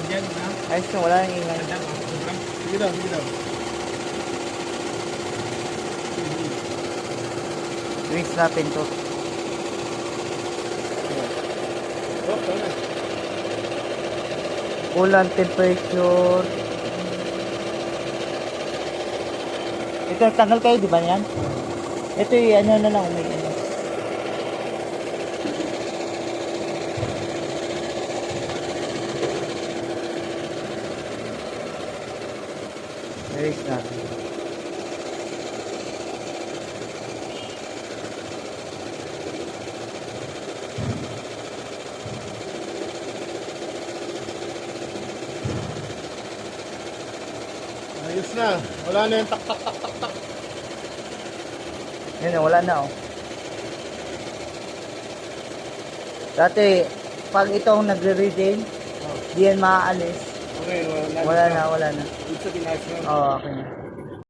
Diyan na. Ayos na, wala nang ingay. Diyan, sobrang. Sige daw, sige daw. Rinse natin to. Oh, tama. Coolant temperature. Ito, tanggal kayo, di ba yan? Ito yung ano na lang, may ano. Erase natin. Ayos na. Wala na yung tak tak tak tak tak. Yun, wala na oh. Dati, pag itong nagre-retain, Oh, di yan maaalis. okay, Wala na, wala na. Ibig sabihin, ayos na. Oo, okay na.